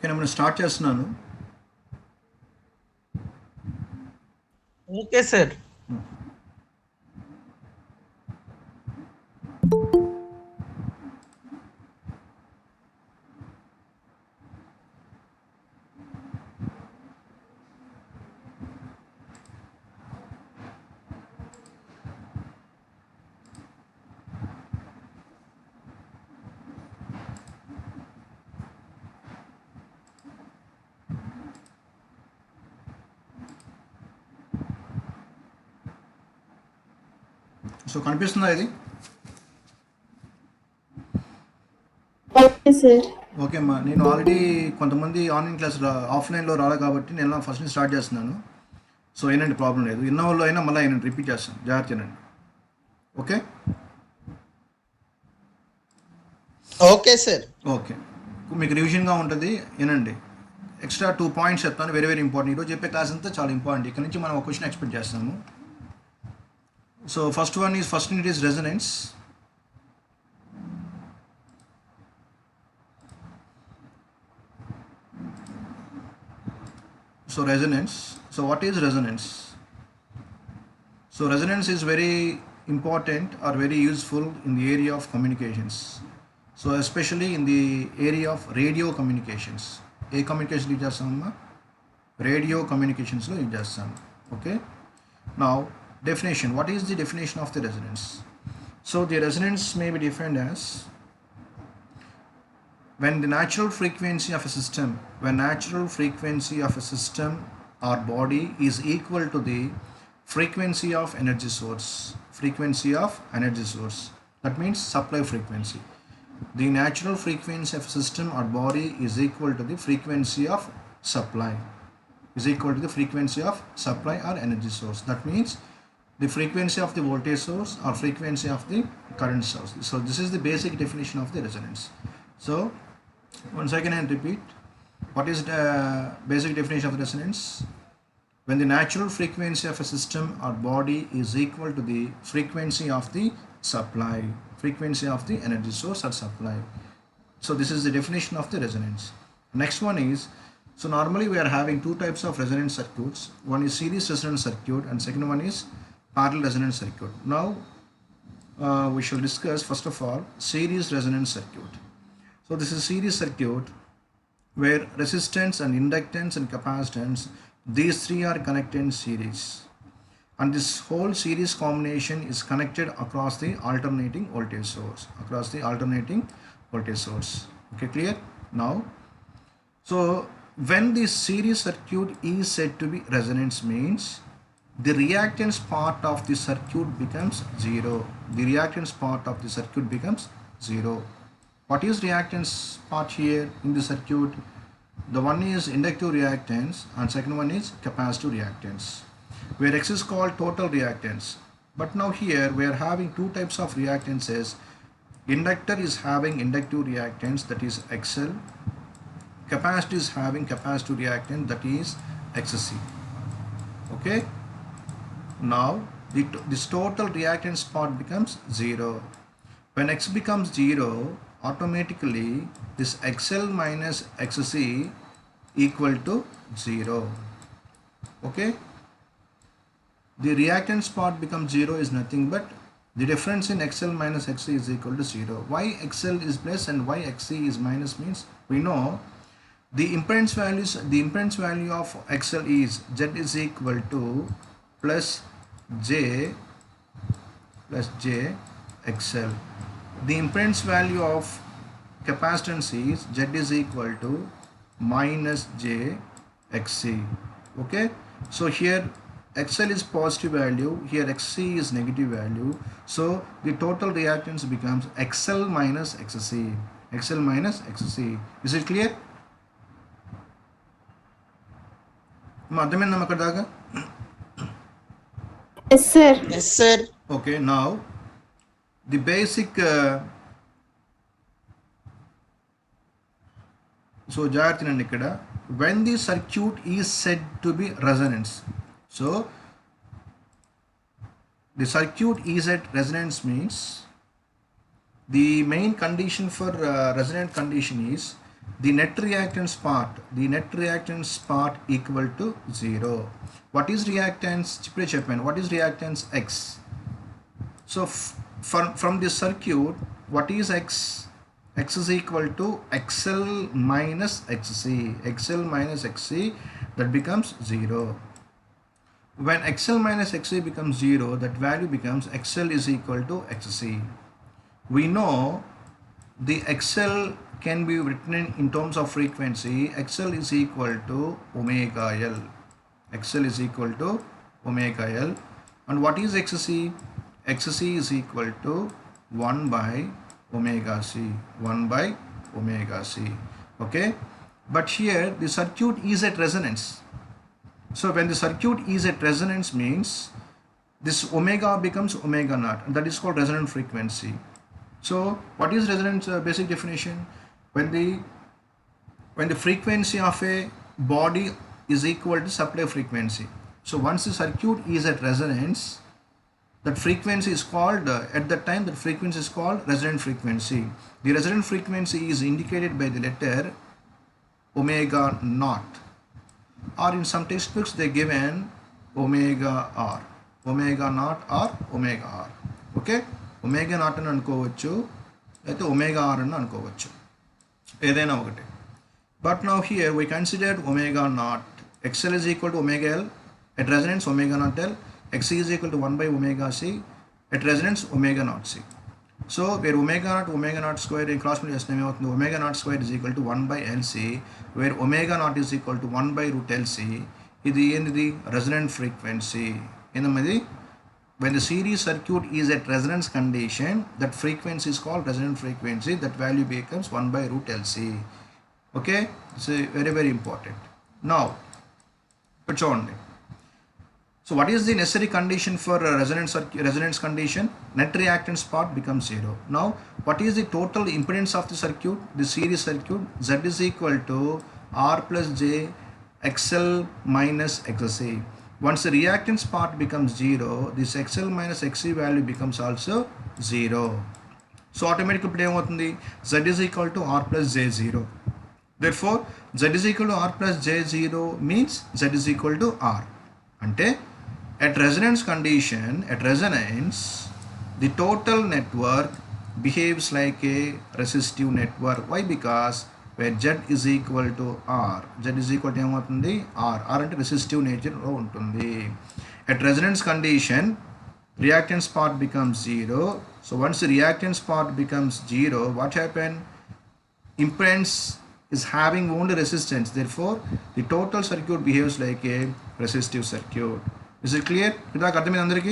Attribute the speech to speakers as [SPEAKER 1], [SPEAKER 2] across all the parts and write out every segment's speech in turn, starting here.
[SPEAKER 1] నేను స్టార్ట్ చేస్తున్నాను.
[SPEAKER 2] Okay sir.
[SPEAKER 1] So కనిపిస్తుందా ఇది?
[SPEAKER 3] Okay sir.
[SPEAKER 1] ఓకే అమ్మా, నేను ఆల్రెడీ కొంతమంది ఆన్లైన్ క్లాస్ ఆఫ్లైన్లో రాలే కాబట్టి నేను ఫస్ట్ నుంచి స్టార్ట్ చేస్తున్నాను. సో ఏనండి, ప్రాబ్లం లేదు. ఇన్న వాళ్ళు అయినా మళ్ళీ నేను రిపీట్ చేస్తాను, జాగ్రత్తనండి. Okay
[SPEAKER 2] okay sir.
[SPEAKER 1] ఓకే, మీకు రివిజన్గా ఉంటుంది. ఏనండి, ఎక్స్ట్రా 2 పాయింట్స్ చెప్తాను, వెరీ వెరీ ఇంపార్టెంట్. ఈరోజు చెప్పే క్లాస్ అంతా చాలా ఇంపార్టెంట్. ఇక్కడ నుంచి మనం ఒక క్వశ్చన్ ఎక్స్పెక్ట్ చేస్తాము. So first unit is resonance. So resonance. So what is resonance? So resonance is very important or very useful in the area of communications. So especially in the area of radio communications. ఏ communication use చేస్తామమ్మా? Radio కమ్యూనికేషన్స్లో use చేస్తాము. Okay, now definition. What is the definition of the resonance? So the resonance may be defined as when natural frequency of a system or body is equal to the frequency of energy source. That means supply frequency. The natural frequency of a system or body is equal to the frequency of supply or energy source. That means the frequency of the voltage source or frequency of the current source. So this is the basic definition of the resonance. So once again I repeat, what is the basic definition of resonance? When the natural frequency of a system or body is equal to the frequency of the supply, frequency of the energy source or supply. So this is the definition of the resonance. Next one is, so normally we are having two types of resonance circuits. One is series resonance circuit and second one is parallel resonance circuit. Now we shall discuss first of all series resonance circuit. So this is series circuit where resistance and inductance and capacitance, these three are connected in series, and this whole series combination is connected across the alternating voltage source. Okay, clear? Now, so when this series circuit is said to be resonance means the reactance part of the circuit becomes zero. What is reactance part here in the circuit? The one is inductive reactance and second one is capacitive reactance, where X is called total reactance. But now here we are having two types of reactances. Inductor is having inductive reactance, that is XL. Capacitor is having capacitive reactance, that is XC. Okay, now this total reactance part becomes zero. When X becomes zero, automatically this XL minus XC equal to 0. Okay, the reactance part becomes 0 is nothing but the difference in XL minus XC is equal to 0. Why XL is plus and why XC is minus means we know the impedance value of XL is Z is equal to plus J XL. The impedance value of capacitance is Z is equal to minus J XC. Okay, so here XL is positive value, here XC is negative value, so the total reactance becomes XL minus XC. Is it clear? అర్థమైందమ్మా అక్కడ దాకా?
[SPEAKER 3] Yes sir.
[SPEAKER 2] Yes sir.
[SPEAKER 1] Okay, now the basic so జాగ్రత్తనండి ఇక్కడ, when the circuit is said to be resonance, so the circuit is at resonance means the main condition for resonant condition is the net reactance part equal to 0. What is reactance? What is reactance? X. So from this circuit, what is X? X is equal to XL minus XC. XL minus XC, that becomes 0. When XL minus XC becomes 0, that value becomes XL is equal to XC. We know the XL can be written in terms of frequency. XL is equal to omega L. XL is equal to omega L. And what is XC? XC is equal to 1 by omega C. 1 by omega C. Okay? But here the circuit is at resonance. So when the circuit is at resonance means this omega becomes omega naught, and that is called resonant frequency. So what is resonance basic definition? When the frequency of a body is equal to supply frequency. So once the circuit is at resonance, that frequency is called, at that time that frequency is called resonant frequency. The resonant frequency is indicated by the letter omega naught, or in some textbooks they given omega r, omega naught or omega r. Okay, omega naught అని అనుకోవచ్చు, అయితే omega r అని అనుకోవచ్చు, ఏదైనా ఒకటి. But now here we considered omega naught. XL is equal to omega L, at resonance omega naught L. XC is equal to 1 by omega C, at resonance omega naught C. So where omega naught square in cross multiplication ఏమవుతుంది, omega naught square is equal to 1 by LC, where omega naught is equal to 1 by root LC. ఇది ఏంటిది, resonant frequency. ఏందమ్మది, when the series circuit is at resonance condition, that frequency is called resonant frequency. That value becomes 1 by root LC. Okay, it's very very important. Now ఇప్పుడు చూడండి. So what is the necessary condition for resonance condition? Net reactance part becomes 0. Now what is the total impedance of the circuit, the series circuit? Z is equal to R plus J XL minus XC. Once the reactance part becomes 0, this XL minus XC value becomes also 0. So automatically ఇప్పుడు ఏమవుతుంది, Z is equal to R plus J0. Therefore Z is equal to R plus J0 means Z is equal to R. అంటే at resonance condition, at resonance, the total network behaves like a resistive network. Why? Because where Z is equal to R, Z is equal to ఏమవుతుంది, R. R అంటే resistive nature లో ఉంటుంది. At resonance condition, reactance part becomes 0. So once the reactance part becomes 0, what happened? Impedance is having only resistance. Therefore, the total circuit behaves like a resistive circuit. Is it clear? ఇదాక అర్థమైంది అందరికీ?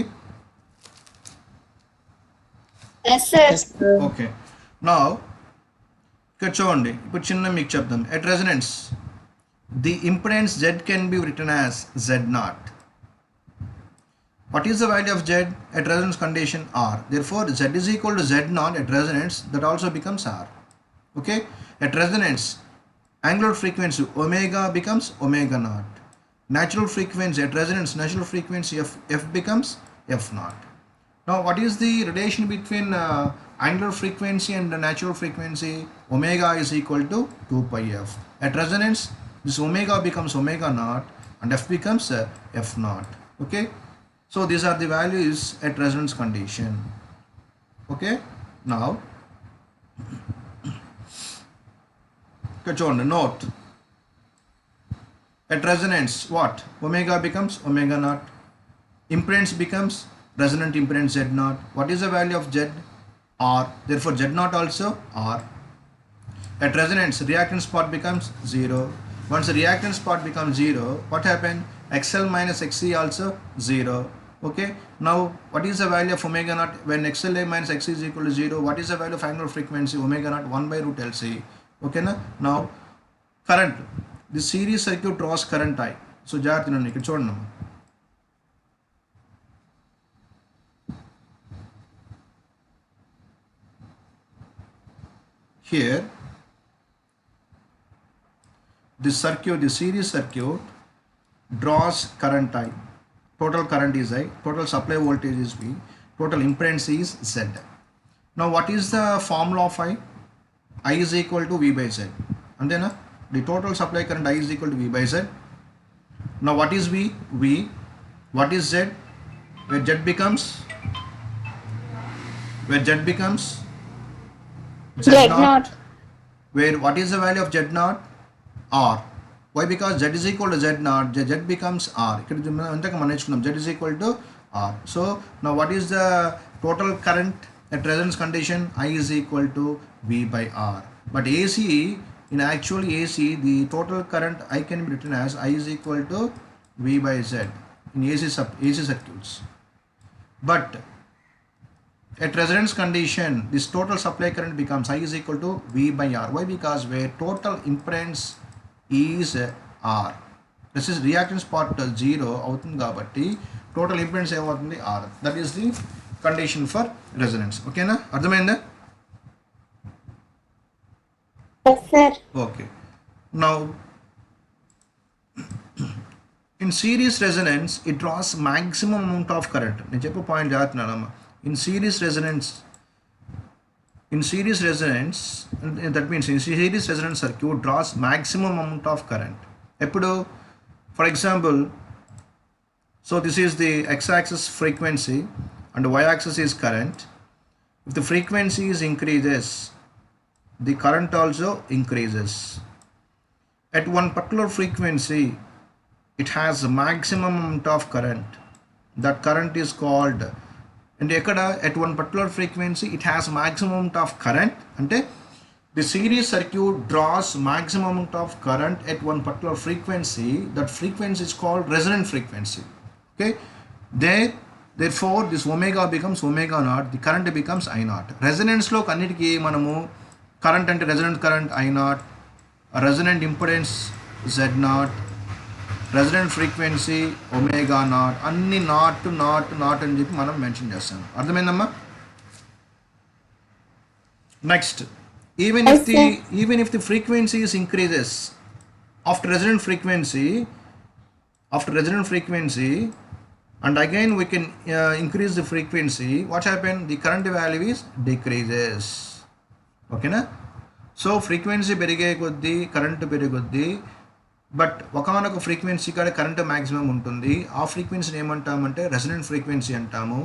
[SPEAKER 3] Yes, sir.
[SPEAKER 1] Okay. Now, ఇక్కడ చూడండి, ఇప్పుడు చిన్న మీకు చెప్తాం. At resonance, the impedance Z can be written as Z0. What is the value of Z at resonance condition? R. Therefore, Z is equal to Z0 at resonance. That also becomes R. Okay. At resonance, angular frequency omega becomes omega naught. Natural frequency at resonance, natural frequency of F becomes F0. Now what is the relation between angular frequency and the natural frequency? Omega is equal to 2 pi f. At resonance, this omega becomes omega naught and F becomes F0. Okay, so these are the values at resonance condition. Okay, now note, at resonance what? Omega becomes omega naught, impedance becomes resonant impedance Z0. What is the value of Z? R. Therefore Z0 also R. At resonance, reactance part becomes 0. Once the reactance part becomes 0, what happened? XL minus XC also 0. Okay, now what is the value of omega naught when XL minus XC is equal to 0? What is the value of angular frequency? Omega naught 1 by root LC. Okay na? Now current, the series circuit draws current I. So జాగ్రత్త నన్ను ఇక్కడ చూడండి. Here this circuit, the series circuit draws current I. Total current is I, total supply voltage is V, total impedance is Z. Now what is the formula of I? I is equal to V by Z. Antena? The total supply current I is equal to V by Z. Now what is V? V. What is Z? Where Z becomes Z naught. Where what is the value of Z naught? R. Why? Because Z is equal to Z naught. Z becomes R. Z is equal to R. So now what is the total current at resonance condition? I is equal to V by R. But AC, in actual AC, the total current I can be written as I is equal to V by Z in AC circuits. But at resonance condition, this total supply current becomes I is equal to V by R. Why? Because where total impedance is R. This is reactance part 0 అవుతుంది కాబట్టి total impedance ఏమవుతుంది R. That is the condition for resonance. ఓకేనా? అర్థమైందా?
[SPEAKER 3] Yes, sir.
[SPEAKER 1] Okay. Now, in series resonance, it draws maximum amount of current. నేను చెప్పే point జాగ్రత్తనానమ్మా. In series resonance, that means in series resonance circuit draws maximum amount of current. Eppudu, for example, so this is the x-axis frequency and y-axis is current. If the frequency is increases, the current also increases. At one particular frequency, it has a maximum amount of current. That current is called, and at one particular frequency it has maximum amount of current. Ante the series circuit draws maximum amount of current at one particular frequency. That frequency is called resonant frequency. Okay, therefore this omega becomes omega naught, the current becomes I naught. Resonance lo kannitiki manamu current ante resonant current I naught, resonant impedance Z naught, resonant frequency omega naught, అన్ని not అని చెప్పి మనం mention చేస్తాం. అర్థమైందమ్మా? Next, even if the frequency is increases after resonant frequency and again we can increase the frequency, what happen? The current value is decreases. ఓకేనా? So frequency పెరిగే కొద్దీ current పెరుగుద్ది. బట్ ఒకనొక ఫ్రీక్వెన్సీ కాడ కరెంట్ మ్యాక్సిమం ఉంటుంది. ఆ ఫ్రీక్వెన్సీని ఏమంటామంటే రెసొనెంట్ ఫ్రీక్వెన్సీ అంటాము.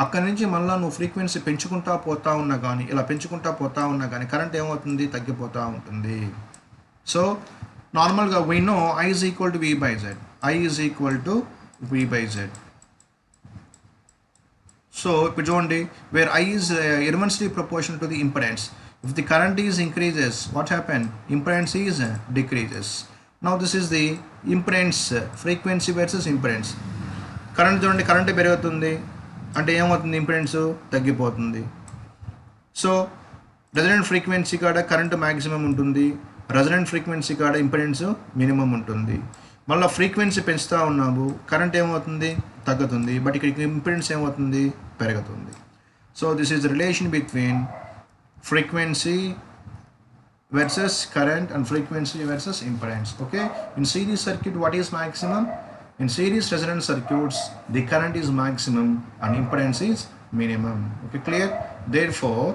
[SPEAKER 1] అక్కడి నుంచి మళ్ళీ నువ్వు ఫ్రీక్వెన్సీ పెంచుకుంటా పోతా ఉన్నా కానీ కరెంట్ ఏమవుతుంది? తగ్గిపోతూ ఉంటుంది. సో నార్మల్గా we know I is equal to V by Z. So ఇప్పుడు చూడండి, wear I is inversely proportional to the impedance. If the current is increases, what happen? Impedance is decreases. Now this is the impedance, frequency versus impedance. Current చూడండి, current పెరుగుతుంది అంటే ఏమవుతుంది? Impedance తగ్గిపోతుంది. So రెజొనెంట్ frequency కాడ current maximum ఉంటుంది, రెజొనెంట్ frequency కాడ impedance minimum ఉంటుంది. మళ్ళీ ఫ్రీక్వెన్సీ పెంచుతూ ఉన్నాము, కరెంట్ ఏమవుతుంది? తగ్గుతుంది. బట్ ఇక్కడ ఇంపెడెన్స్ ఏమవుతుంది? పెరుగుతుంది. So this is the relation between frequency versus current and frequency versus impedance. Okay, in series circuit what is maximum? In series resonance circuits the current is maximum and impedance is minimum. Okay, clear? Therefore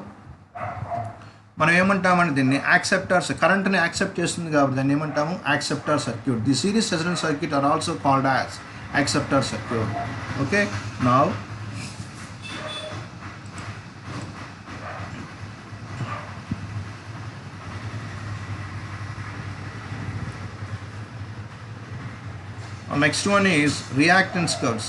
[SPEAKER 1] మనం ఏమంటామంటే దీన్ని acceptors, కరెంట్ని accept చేస్తుంది కాబట్టి దాన్ని ఏమంటాము? Acceptor circuit. The series resonance circuit are also called as acceptor circuit. Okay, now next one is reactance curves.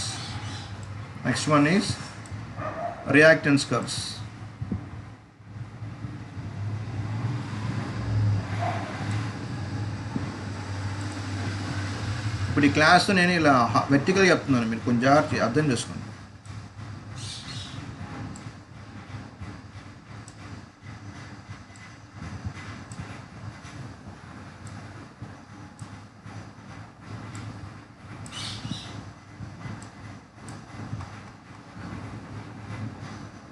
[SPEAKER 1] ఇప్పుడు ఈ క్లాస్ నేను ఇలా వెర్టికల్గా చెప్తున్నాను, మీరు కొంచెం జాగ్రత్త అర్థం చేసుకోండి.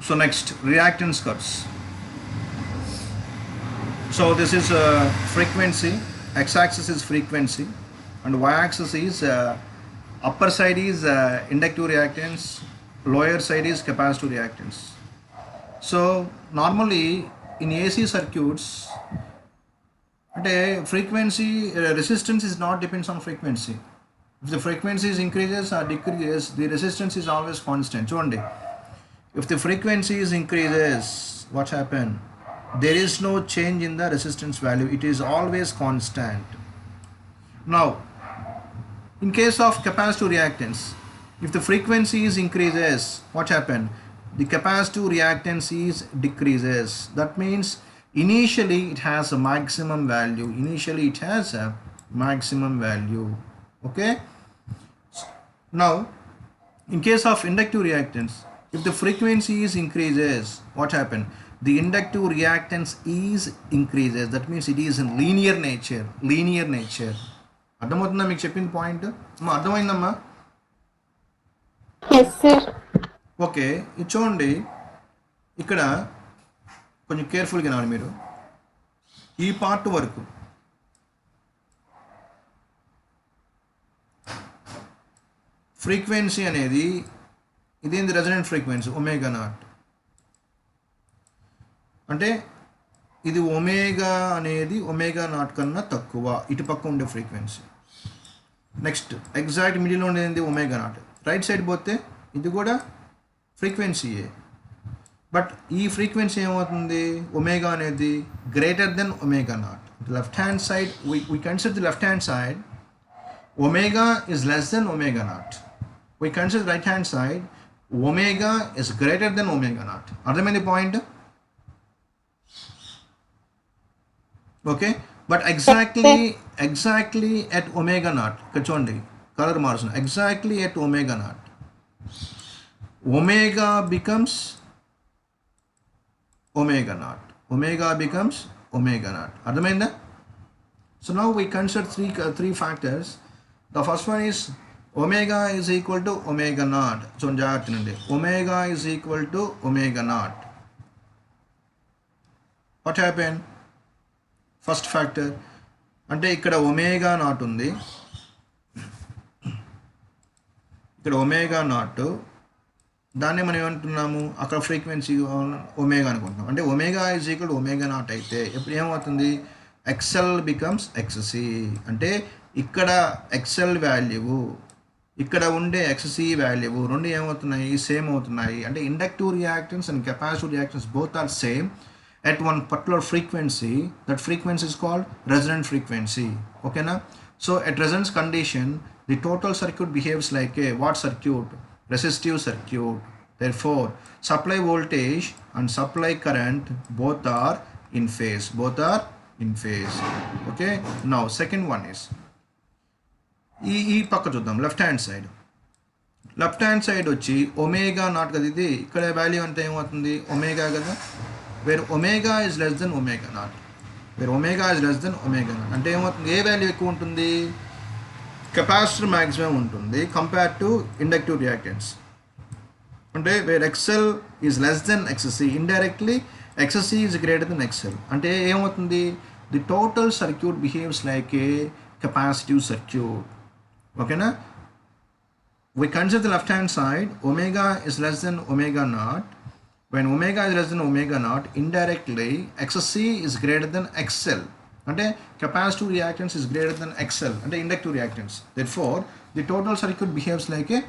[SPEAKER 1] So next, reactance curves. So this is frequency, x-axis is frequency and y-axis is upper side is inductive reactance, lower side is capacitive reactance. So normally in AC circuits అంటే frequency resistance is not depends on frequency. If the frequency is increases or decreases, the resistance is always constant. చూడండి, if the frequency is increases, what happen? There is no change in the resistance value. It is always constant. Now, in case of capacitive reactance, if the frequency is increases, what happen? The capacitive reactance is decreases. That means initially it has a maximum value. Initially it has a maximum value. Okay. Now, in case of inductive reactance, if the frequency is increases, what happen? The inductive reactance is increases. That means it is in linear nature. Linear nature. అర్థమవుతుందా మీకు చెప్పింది point? అమ్మా అర్థమైందమ్మా?
[SPEAKER 3] Yes, sir.
[SPEAKER 1] Okay, ఇది చూడండి, ఇక్కడ కొంచెం కేర్ఫుల్గా వినాలి మీరు. ఈ పార్ట్ వరకు ఫ్రీక్వెన్సీ అనేది ఇదేంది? రెజొనెంట్ ఫ్రీక్వెన్సీ ఒమేగా నాట్. అంటే ఇది ఒమేగా అనేది ఒమేగా నాట్ కన్నా తక్కువ, ఇటు పక్క ఉండే ఫ్రీక్వెన్సీ. నెక్స్ట్ ఎగ్జాక్ట్ మిడిల్లో ఉండేది ఒమేగా నాట్. రైట్ సైడ్ పోతే ఇది కూడా ఫ్రీక్వెన్సీయే, బట్ ఈ ఫ్రీక్వెన్సీ ఏమవుతుంది? ఒమేగా అనేది greater than omega not. Left hand side we consider the left hand side, omega is less than omega naught. We consider right hand side, omega is greater than omega naught. అర్థమైంది point? Okay, but exactly at omega naught, ఇక్కడ చూడండి colour మారుస్తుంది, exactly at omega naught omega becomes omega naught. Omega becomes omega naught. అర్థమైందా? So now we consider three factors. The first one is omega is equal to omega naught. చూడండి జాగ్రత్త నుండి, omega is equal to omega naught. What happen? First factor అంటే ఇక్కడ omega naught ఉంది, ఇక్కడ omega naught, దాన్ని మనం ఏమంటున్నాము? అక్కడ ఫ్రీక్వెన్సీ ఒమేగా అనుకుంటున్నాం. అంటే omega is equal to omega naught అయితే ఇప్పుడు ఏమవుతుంది? XL becomes XC. అంటే ఇక్కడ ఎక్సెల్ వాల్యూ, ఇక్కడ ఉండే ఎక్స్సి వాల్యూ రెండు ఏమవుతున్నాయి? సేమ్ అవుతున్నాయి. అంటే inductive reactance and capacitive reactance both are same at one particular frequency. That frequency is called resonant frequency. Okay na? So at resonance condition, the total circuit behaves like a what circuit? Resistive circuit. Therefore, supply voltage and supply current both are in phase. Both are in phase. Okay. Now second one is ఈ పక్క చూద్దాం. Left hand side వచ్చి omega naught కదా, ఇది ఇక్కడ value అంటే ఏమవుతుంది? Omega కదా. Where omega is less than omega naught. అంటే ఏమవుతుంది? ఏ వాల్యూ ఎక్కువ ఉంటుంది? కెపాసిటర్ మ్యాక్సిమం ఉంటుంది కంపేర్ టు ఇండక్టివ్ రియాక్టెన్స్. అంటే where XL is less than XC, indirectly XC is greater than XL. అంటే ఏమవుతుంది? The total circuit behaves like a capacitive circuit. ఓకేనా? We consider the left hand side, omega is less than omega naught. When omega is less than omega naught, indirectly XC is greater than XL. అంటే capacitive reactance is greater than XL, అంటే inductive reactance. Therefore, the total circuit behaves like a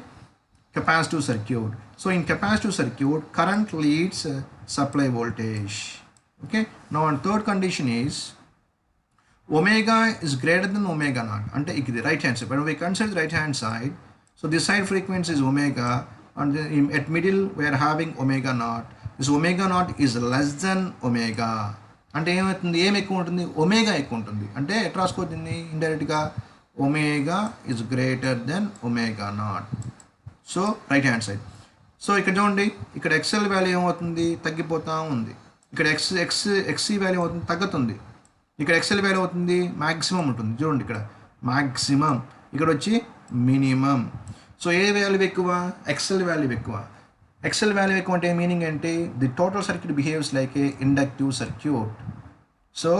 [SPEAKER 1] capacitive circuit. So in capacitive circuit, current leads supply voltage. Okay. Now on third condition is omega is greater than omega naught. అంటే ఇది right hand side. When we consider the right hand side, so this side frequency is omega, and then at middle we are having omega naught. This omega naught is less than omega. అంటే ఏమవుతుంది? ఏం ఎక్కువ ఉంటుంది? Omega ఎక్కువ ఉంటుంది. అంటే ఎట్లా రాసుకోవద్దండి? ఇండైరెక్ట్గా omega is greater than omega not. So right hand side. So ఇక్కడ చూడండి, ఇక్కడ ఎక్స్ఎల్ వాల్యూ ఏమవుతుంది? తగ్గిపోతూ ఉంది. ఇక్కడ ఎక్స్సి వాల్యూ అవుతుంది, తగ్గుతుంది. ఇక్కడ ఎక్స్ఎల్ వాల్యూ అవుతుంది, మ్యాక్సిమం ఉంటుంది. చూడండి ఇక్కడ మ్యాక్సిమం, ఇక్కడ వచ్చి మినిమం. సో ఏ వాల్యూ ఎక్కువ? ఎక్స్ఎల్ వాల్యూ ఎక్కువ. ఎక్స్ఎల్ వాల్యూ ఎక్కువ అంటే మీనింగ్ ఏంటి? The total circuit behaves like A inductive circuit. So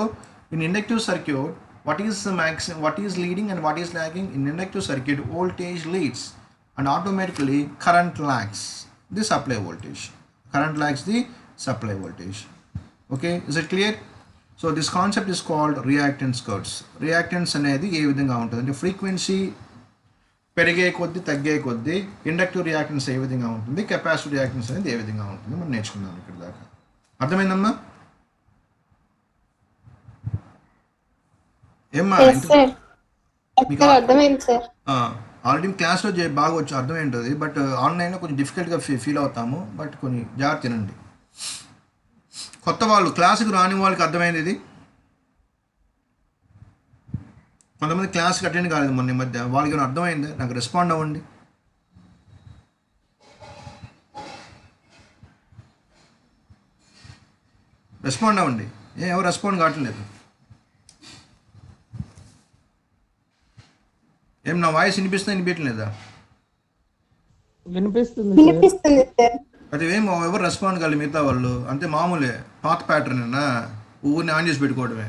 [SPEAKER 1] in inductive circuit, what is leading and what is lagging? In inductive circuit, voltage leads and automatically current lags the supply voltage. Okay, is it clear? So this concept is called reactance curves. Reactance అనేది ఏ విధంగా ఉంటుంది అంటే frequency పెరిగే కొద్దీ తగ్గే కొద్దీ inductive reactance ఏ విధంగా ఉంటుంది, కెపాసిటివ్ రియాక్టెన్స్ అనేది ఏ విధంగా ఉంటుంది మనం నేర్చుకున్నాం ఇక్కడ దాకా. అర్థమైందమ్మా? ఏమ్మా
[SPEAKER 3] ఎస్ సార్.
[SPEAKER 1] మీకు
[SPEAKER 3] అర్థమైంది సార్.
[SPEAKER 1] ఆల్రెడీ క్లాస్లో బాగా వచ్చి అర్థమైంటుంది, బట్ ఆన్లైన్లో కొంచెం డిఫికల్ట్గా ఫీల్ అవుతాము, బట్ కొన్ని జాగ్రత్త తినండి. కొత్త వాళ్ళు క్లాసుకు రాని వాళ్ళకి అర్థమైంది ఇది. కొంతమంది క్లాస్కి అటెండ్ కాలేదు మొన్న ఈ మధ్య, వాళ్ళకి ఏమైనా అర్థమైంది? నాకు రెస్పాండ్ అవ్వండి. రెస్పాండ్ అవ్వండి. ఎవరు రెస్పాండ్ కావట్లేదు? ఏం నా వాయిస్ వినిపియట్లేదా?
[SPEAKER 2] వినిపిస్తుంది
[SPEAKER 3] సార్.
[SPEAKER 1] అది ఏం ఎవరు రెస్పాండ్ కాలేదు మిగతా వాళ్ళు, అంతే మామూలే, పాత ప్యాటర్నేనా, ఊరిని ఆన్ చేసి పెట్టుకోవడమే.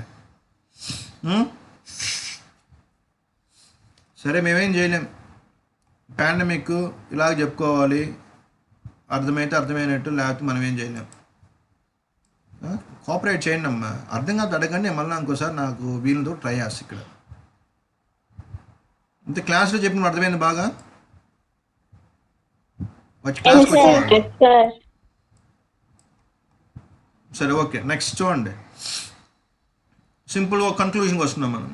[SPEAKER 1] సరే మేమేం చేయలేం, పాండమిక్ ఇలాగ చెప్పుకోవాలి, అర్థమైతే అర్థమైనట్టు, లేకపోతే మనం ఏం చేయలేం. కోఆపరేట్ చేయండి అమ్మా, అర్థం కాదు అడగండి, మళ్ళీ ఇంకోసారి నాకు వీళ్ళతో ట్రై చేస్తా ఇక్కడ. ఇంత క్లాస్లో చెప్పిన అర్థమైంది బాగా? వచ్చి క్లాస్కి వచ్చి సరే ఓకే. నెక్స్ట్ చూడండి, సింపుల్గా కన్క్లూజన్కి వస్తున్నాం మనం.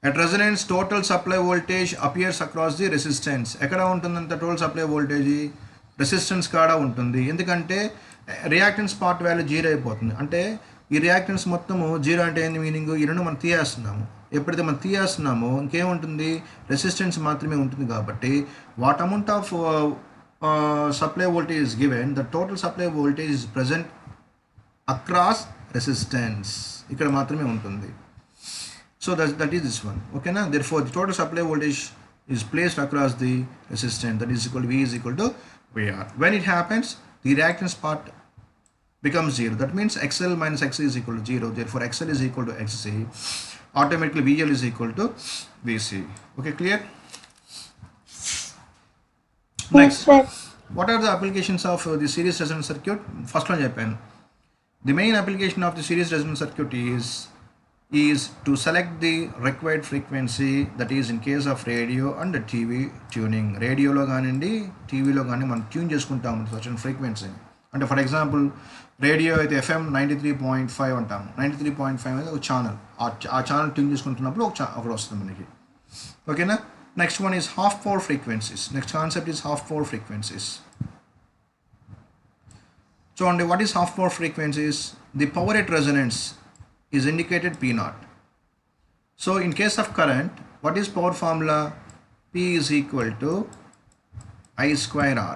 [SPEAKER 1] At resonance total supply voltage appears across the resistance. ఎక్కడ ఉంటుందంత టోటల్ సప్లై వోల్టేజ్? రెసిస్టెన్స్ కాడ ఉంటుంది. ఎందుకంటే రియాక్టెన్స్ పార్ట్ వాల్యూ 0 అయిపోతుంది. అంటే ఈ రియాక్టెన్స్ మొత్తము 0 అంటే ఏంది మీనింగ్? ఈ రెండు మనం తీయేస్తున్నాము. ఎప్పుడైతే మనం తీయేస్తున్నామో ఇంకేముంటుంది? రెసిస్టెన్స్ మాత్రమే ఉంటుంది. కాబట్టి what amount of supply voltage is given, the total supply voltage is present across resistance, ఇక్కడ మాత్రమే ఉంటుంది. So that is this one. Okay na? Therefore the total supply voltage is placed across the resistance, that is equal to V is equal to VR. When it happens, the reactance part becomes 0. That means XL minus XC is equal to 0. Therefore XL is equal to XC. Automatically VL is equal to VC. Okay, clear? Next, what are the applications of the series resonance circuit? First one Japan. The main application of the series resonance circuit is to select the required frequency, that is in case of radio and TV tuning. రేడియోలో కానివ్వండి, టీవీలో కానీ మనం tune చేసుకుంటాము certain frequency. అంటే for example radio అయితే FM 93.5 అంటాము. 93.5 అనేది ఒక ఛానల్. ఆ ఛానల్ ట్యూన్ చేసుకుంటున్నప్పుడు ఒకటి వస్తుంది మనకి. ఓకేనా? Next one is half power frequencies. Next concept is half power frequencies. చూడండి, what is half power frequencies? The power at resonance is indicated P0. So in case of current, what is power formula? P is equal to I square R.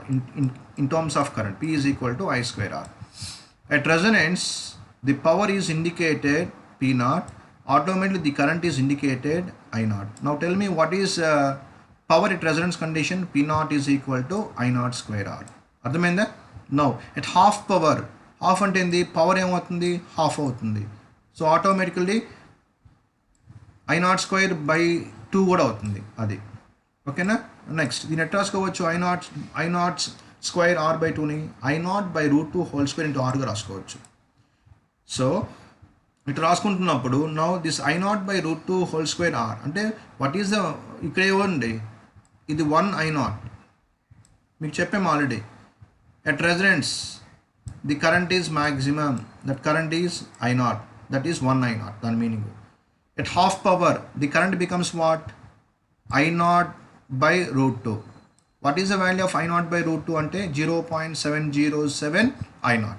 [SPEAKER 1] In terms of current, P is equal to I square R. At resonance, the power is indicated P0. Automatically the current is indicated I0. Now tell me, what is power at resonance condition? P0 is equal to I0 square R. అర్థమైందా? Now at half power, half అంటే ఏంది? Power ఏమవుతుంది? Half అవుతుంది. So automatically I0 square by 2 కూడా అవుతుంది అది. ఓకేనా? Next దీన్ని ఎట్లా రాసుకోవచ్చు? I0 స్క్వేర్ R బై 2ని I0 by √2 whole square into Rగా రాసుకోవచ్చు. సో ఇటు రాసుకుంటున్నప్పుడు now this I0 by √2 whole square R అంటే వాట్ ఈస్ ద, ఇక్కడ ఏమండి, ఇది 1 I0 మీకు చెప్పాము already. At resonance the current is maximum, that current is I0, that is 1 I0, that meaning. At half power, the current becomes what? I0 by √2. What is the value of I0 by √2 ante? 0.707 I0.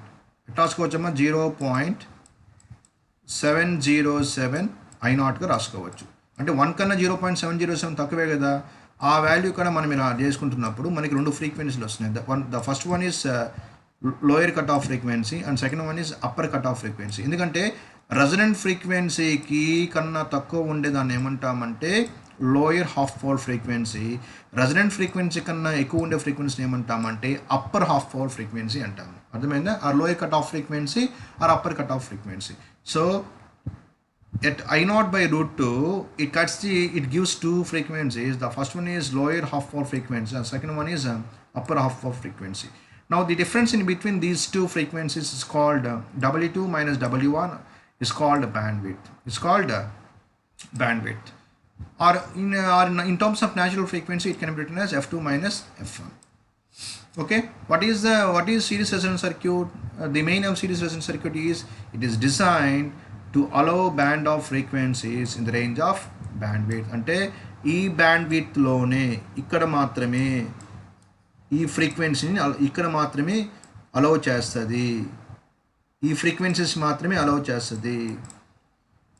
[SPEAKER 1] It రాసుకోవచ్చమ్మా, 0.707 I0 గా రాసుకోవచ్చు. అంటే 1 కన్నా 0.707 తక్కువే కదా. ఆ value కూడా మనం ఇలా చేసుకుంటున్నప్పుడు మనకి రెండు ఫ్రీక్వెన్సీలు వస్తున్నాయి. The first one is lower cut off frequency and second one is upper cut off frequency. ఎందుకంటే రెజొనెంట్ ఫ్రీక్వెన్సీకి కన్నా తక్కువ ఉండేదాన్ని ఏమంటామంటే lower half power frequency. Resonant frequency కన్నా ఎక్కువ ఉండే ఫ్రీక్వెన్సీని ఏమంటామంటే అప్పర్ హాఫ్ పవర్ ఫ్రీక్వెన్సీ అంటాము. అర్థమైందా? ఆ lower cut off frequency or upper cut off frequency. So at I0 by √2, it gives two frequencies. The first one is lower half power frequency and second one is upper half power frequency. Now the difference in between these two frequencies is called W2 minus W1 is called bandwidth. It's called bandwidth. Or in terms of natural frequency, it can be written as f2 minus f1. Okay, what is series resonance circuit? The main of series resonance circuit is it is designed to allow band of frequencies in the range of bandwidth. అంటే ఈ bandwidth లోనే ఇక్కడ మాత్రమే ఈ ఫ్రీక్వెన్సీని ఇక్కడ మాత్రమే allow చేస్తుంది, ఈ ఫ్రీక్వెన్సీస్ మాత్రమే అలౌ చేస్తుంది,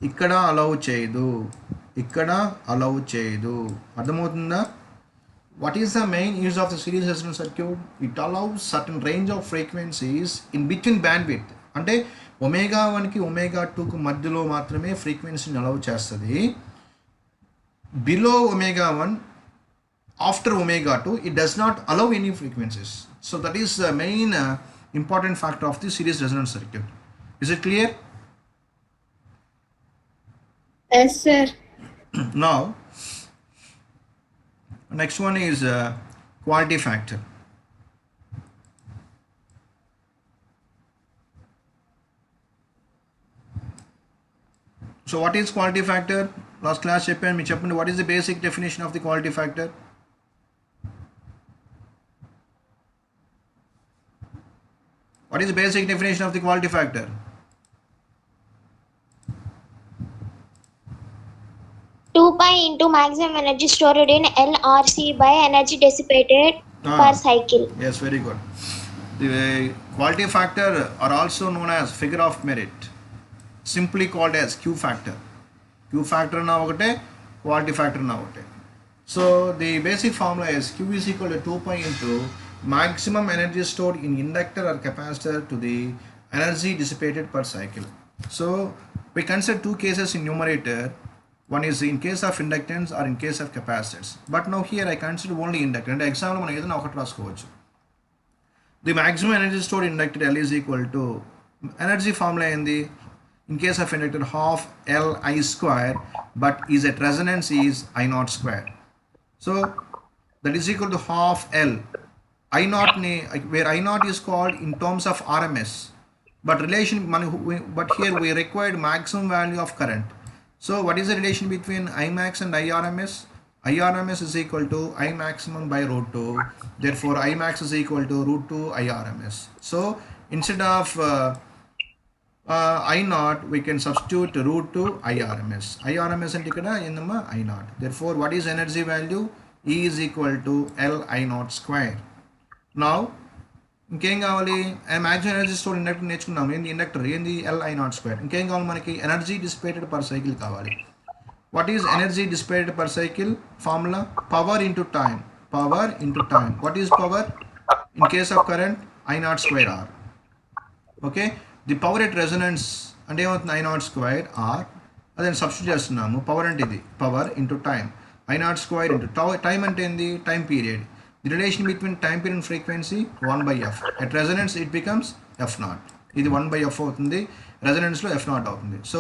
[SPEAKER 1] ఇక్కడ అలౌ చేయదు, ఇక్కడ అలౌ చేయదు. అర్థమవుతుందా? What is the main use of the series resonance circuit? It allows certain range of frequencies in between bandwidth. అంటే ఒమేగా 1కి ఒమేగా 2కు మధ్యలో మాత్రమే ఫ్రీక్వెన్సీని అలౌ చేస్తుంది. Below omega 1, after omega 2, it does not allow any frequencies. So that is the main important factor of the series resonance circuit. Is it clear?
[SPEAKER 3] Yes, sir.
[SPEAKER 1] Now, next one is quality factor. So what is quality factor? Last class చెప్పాను, మీకు చెప్పండి, what is the basic definition of the quality factor? What is the basic definition of the quality factor?
[SPEAKER 3] Two pi into maximum energy stored in LRC by energy dissipated per cycle.
[SPEAKER 1] Yes, very good. The quality factor are also known as figure of merit, simply called as Q factor. Q factor na okate, quality factor na okate. So the basic formula is Q is equal to 2 pi into maximum energy stored in inductor or capacitor to the energy dissipated per cycle. So we consider two cases in numerator. One is in case of inductance or in case of capacitors. But now here I consider only inductor. And example మనం ఏదైనా ఒకటి రాసుకోవచ్చు. The maximum energy stored in inductor L is equal to energy formula in case of inductor half L I square, but is at resonance is I naught square. So that is equal to half L. I naught where I naught is called in terms of RMS. But here we required maximum value of current. So what is the relation between Imax and IRMS? IRMS is equal to I maximum by root 2. Therefore, Imax is equal to root 2 IRMS. So instead of I naught, we can substitute root 2 IRMS. IRMS and I naught. Therefore, what is energy value? E is equal to L I naught square. Now, ఇంకేం కావాలి? Maximum energy store inductor నేర్చుకున్నాం. ఏంది inductor? ఏంది LI naught square. ఇంకేం కావాలి మనకి? Energy dissipated per cycle కావాలి. What is energy dissipated per cycle? Formula power into time. Power into time. What is power? In case of current I naught square R. Okay, the power at resonance అంటే ఏమవుతుంది? I naught square R. అదే substitute చేస్తున్నాము. Power అంటే ఇది power into time. I naught square into time అంటే ఏంది? Time period. The relation between time period and frequency 1 by f. At resonance it becomes f naught. ఇది 1 by f అవుతుంది, రెజొనెన్స్లో f naught అవుతుంది. So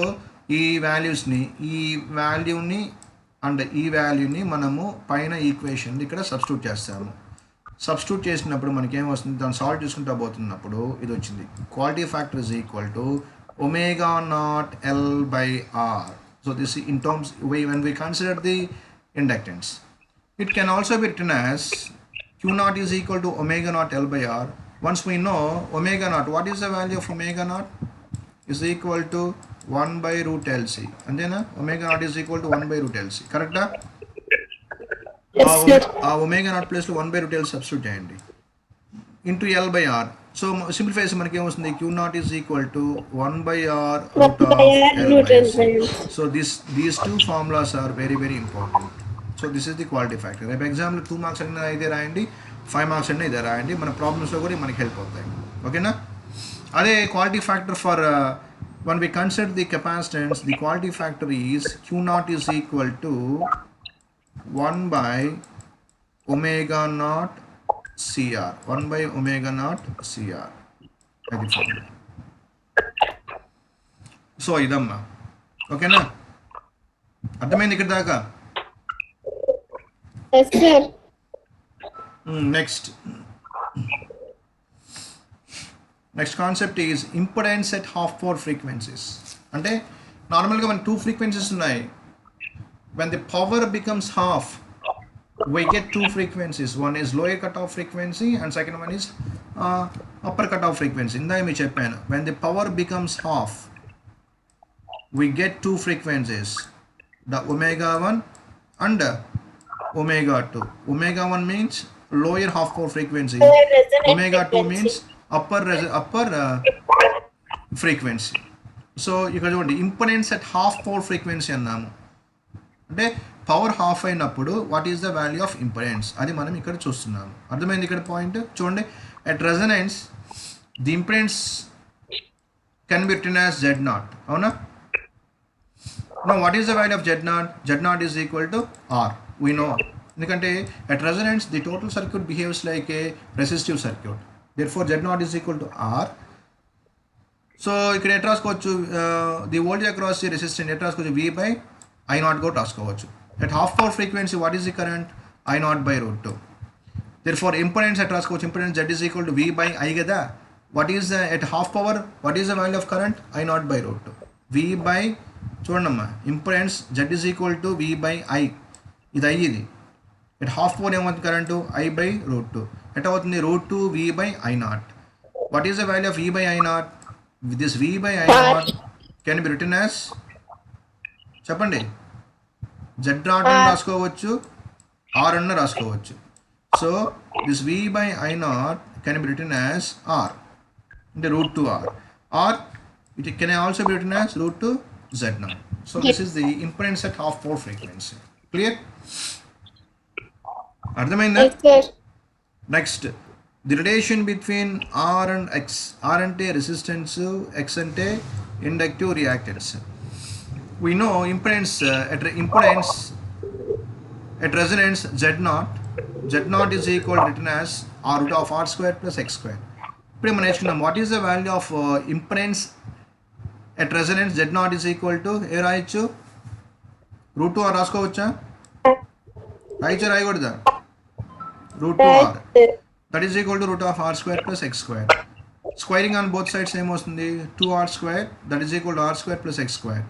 [SPEAKER 1] ఈ వాల్యూని and ఈ వాల్యూని మనము పైన ఈక్వేషన్ ఇక్కడ సబ్స్టిట్యూట్ చేస్తాము. సబ్స్టిట్యూట్ చేసినప్పుడు మనకి ఏమొస్తుంది? దాన్ని సాల్వ్ చేసుకుంటూ పోతున్నప్పుడు ఇది వచ్చింది. Quality factor is equal to omega not L by R. So this in terms when we consider the inductance, it can also be written as Q naught is equal to omega naught L by R. Once we know omega naught, what is the value of omega naught? Is equal to 1 by root LC. And then omega naught is equal to 1 by root LC. Correct?
[SPEAKER 3] Yes, sir.
[SPEAKER 1] Omega naught plus to 1 by root L substitute చేయండి. Into L by R. So simplify చేసి మనకి ఏమొస్తుంది? Q naught is equal to 1 by R root of L by LC. So these two formulas are very very important. So this is the quality factor. రేపు ఎగ్జామ్లో 2 marks అడిగినా ఇదే రాయండి, 5 marks అడిగినా ఇదే రాయండి. మన ప్రాబ్లమ్స్లో కూడా మనకి హెల్ప్ అవుతాయి. ఓకేనా? అదే quality factor for when we consider the capacitance, the quality factor is Q naught is equal to 1 by omega naught CR. 1 by omega naught CR. అది ఫార్ములా. సో ఇదమ్మా, ఓకేనా? అర్థమైంది ఇక్కడ దాకా?
[SPEAKER 3] Yes, sir.
[SPEAKER 1] Next concept is impedance at half power frequencies. అంటే నార్మల్గా మన 2 frequencies ఉన్నాయి. when the power becomes half, we get 2 frequencies. One is lower cutoff frequency and second one is upper cutoff frequency. ఇందాక మీకు చెప్పాను, when the power becomes half, we get 2 frequencies, the omega 1 and omega 2. Omega 1 means lower half power frequency, omega 2 means upper frequency. So ఇక్కడ చూడండి, impedance at half power frequency అన్నాము, అంటే power half అయినప్పుడు what is the value of impedance, అది మనం ఇక్కడ చూస్తున్నాము. అర్థమైంది ఇక్కడ పాయింట్ చూడండి. At resonance the impedance can be written as Z0, అవునా? No what is the value of Z0? Z0 is equal to R, we know. ఎందుకంటే at resonance the total circuit behaves like a resistive circuit, therefore Z0 is equal to R. So ఇక్కడ ఎట్ రాసుకోవచ్చు, the voltage across the resistance ఎట్ రాసుకోవచ్చు, V by I0 కూడా రాసుకోవచ్చు. At half power frequency what is the current? I0 by √2. Therefore impedance ఎట్ రాసుకోవచ్చు, impedance Z is equal to V by I కదా. What is the at half power, what is the value of current? I0 by √2. V by చూడండమ్మా, impedance Z is equal to V by I, ఇది I ఇది. At half power ఏమవుతుంది current? I by √2. At అవుతుంది √2 V by I0. What is the value of V by I0? This V by I0 can be written as, చెప్పండి, Z0 అని రాసుకోవచ్చు, R అన్న రాసుకోవచ్చు. So this V by I0 can be written as R, అంటే √2R, or it can also be written as √2 Z0. So this is the impedance at half power frequency. Clear? అర్థమైందా? Next, the relation between R and X. R అంటే resistance, X అంటే inductive reactance. We know impedance at resonance Z0 is equal to written as R root of R square plus X square. ఇప్పుడు మనం నేర్చుకున్నాం, what is the value of impedance at resonance? Z0 is equal to ఏ రాయొచ్చు? √2R రాసుకోవచ్చా? రాయకూడదా? √2R, that is equal to root of R square plus X square. Squaring on both sides ఏమొస్తుంది? 2R square, that is equal to R square plus X square.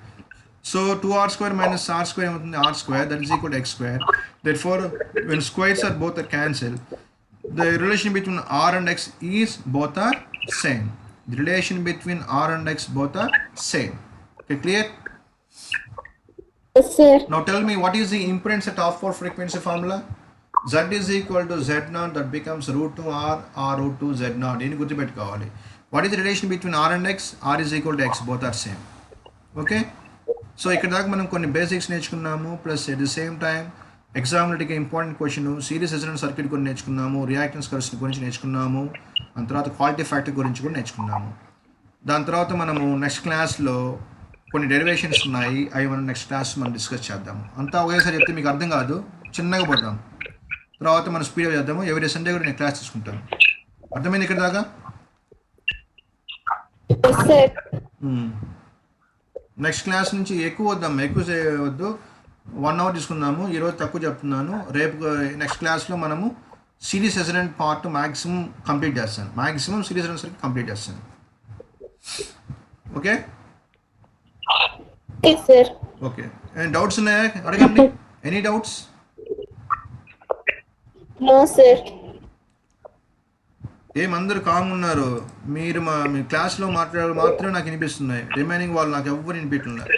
[SPEAKER 1] So 2R square minus R square ఏమవుతుంది? R square, that is equal to X square. Therefore when squares are both are cancelled, the relation between R and X is both are same. The relation between R and X both are same. Okay, clear?
[SPEAKER 3] Yes, sir.
[SPEAKER 1] Now tell me, what is the impedance at half power frequency formula? Z is equal to Z0, that becomes √2R or √2 Z0. దీన్ని గుర్తుపెట్టుకోవాలి. What is the relation between R and X? R is equal to X, both are same. Okay? So ఇక్కడ దాకా మనం కొన్ని basics నేర్చుకున్నాము, plus at the same time ఎగ్జామ్లకి important question, series resonance circuit గురించి నేర్చుకున్నాము, రియాక్టెన్స్ కరెక్షన్ గురించి నేర్చుకున్నాము, దాని తర్వాత క్వాలిటీ ఫ్యాక్టర్ గురించి కూడా నేర్చుకున్నాము. దాని తర్వాత మనము నెక్స్ట్ క్లాస్లో కొన్ని డెరివేషన్స్ ఉన్నాయి, అవి మనం నెక్స్ట్ క్లాస్ మనం డిస్కస్ చేద్దాము. అంతా ఒకేసారి చెప్తే మీకు అర్థం కాదు, చిన్నగా పోతాం, తర్వాత మనం స్పీడ్గా చేద్దాము. ఎవరి సండే కూడా నేను క్లాస్ తీసుకుంటాను. అర్థమైంది ఇక్కడ దాకా? నెక్స్ట్ క్లాస్ నుంచి ఎక్కువ వద్దాం, ఎక్కువ చేయవద్దు, 1 hour తీసుకుందాము. ఈరోజు తక్కువ చెప్తున్నాను. రేపు నెక్స్ట్ క్లాస్లో మనము series resonant part maximum complete చేస్తాను, మ్యాక్సిమం సిరీస్ రెసొనెంట్ కంప్లీట్ చేస్తాను. Okay okay. డౌట్స్ ఉన్నాయా? అడగండి. Any doubts?
[SPEAKER 3] No sir.
[SPEAKER 1] ఏమందరూ కామ్ ఉన్నారు? మీరు మీ క్లాస్లో మాట్లాడే మాత్రమే నాకు వినిపిస్తున్నాయి, రిమైనింగ్ వాళ్ళు నాకు ఎవ్వరు వినిపించలేదు.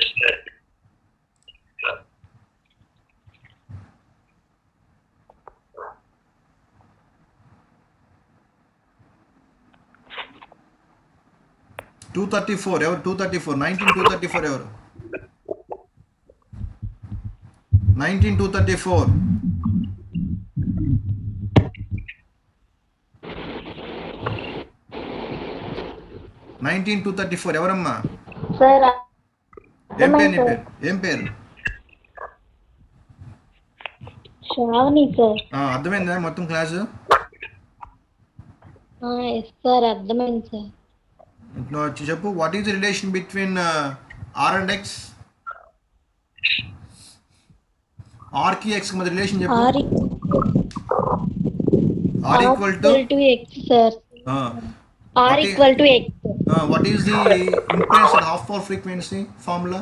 [SPEAKER 1] $234 ఎవరు? 234 19,234 ఎవరు? 19,234 19,234 ఎవరమ్మా?
[SPEAKER 3] సార్
[SPEAKER 1] ఏం పేరు నీ పేరు? ఏం పేరు?
[SPEAKER 3] శ్రావణి సార్.
[SPEAKER 1] అర్థమైందా మొత్తం క్లాసు?
[SPEAKER 3] ఎస్ సార్, అర్థమైంది సార్.
[SPEAKER 1] చెప్పు, what is the relation between R and X? R కి ఎక్స్ మధ్య రిలేషన్ చెప్పు.
[SPEAKER 3] R equal to X sir. R equal to X.
[SPEAKER 1] What is the impedance at half power frequency formula?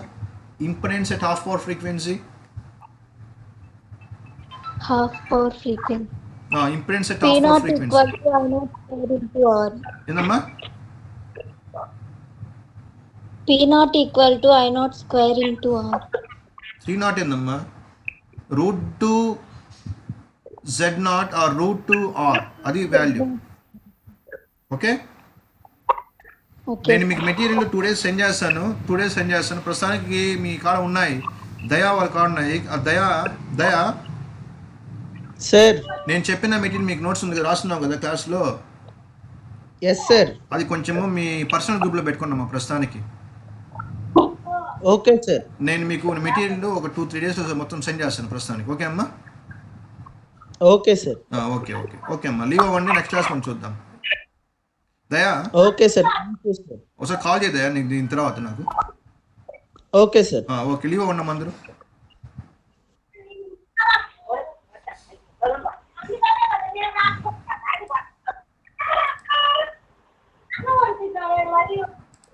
[SPEAKER 1] Impedance at half power frequency.
[SPEAKER 3] half power frequency.
[SPEAKER 1] Impedance at
[SPEAKER 3] P
[SPEAKER 1] half power
[SPEAKER 3] naught
[SPEAKER 1] frequency.
[SPEAKER 3] equal to I naught square into R.
[SPEAKER 1] என்னம்மா?
[SPEAKER 3] P naught equal to I naught square into R.
[SPEAKER 1] 3 naught என்னம்மா? root 2 z naught or root 2 r అది value. Okay,
[SPEAKER 3] Okay.
[SPEAKER 1] నేను మీకు material 2 days send చేస్తాను. ప్రస్తుతానికి మీ కాడ ఉన్నాయి, దయా వాళ్ళ కాడ ఉన్నాయి. ఆ దయా
[SPEAKER 2] సార్.
[SPEAKER 1] నేను చెప్పిన మెటీరియల్ మీకు నోట్స్ ఉంది కదా, రాస్తున్నావు కదా క్లాస్లో,
[SPEAKER 2] ఎస్ సార్.
[SPEAKER 1] అది కొంచెము మీ పర్సనల్ గ్రూప్లో పెట్టుకున్నామా ప్రస్తుతానికి.
[SPEAKER 2] Okay sir.
[SPEAKER 1] నేను మీకు మెటీరియల్ ఒక 2-3 days మొత్తం సెండ్ చేస్తాను ప్రస్తుతానికి. ఓకే అమ్మా?
[SPEAKER 2] Okay sir.
[SPEAKER 1] ఓకే అమ్మా, లీవ్ అవ్వండి, నెక్స్ట్ క్లాస్ మనం చూద్దాం. దయా
[SPEAKER 2] okay sir. Thank you sir.
[SPEAKER 1] ఒకసారి కాల్ చేయ దయా నీకు దీని తర్వాత నాకు.
[SPEAKER 2] Okay sir.
[SPEAKER 1] ఓకే, లీవ్ అవ్వండి అందరూ.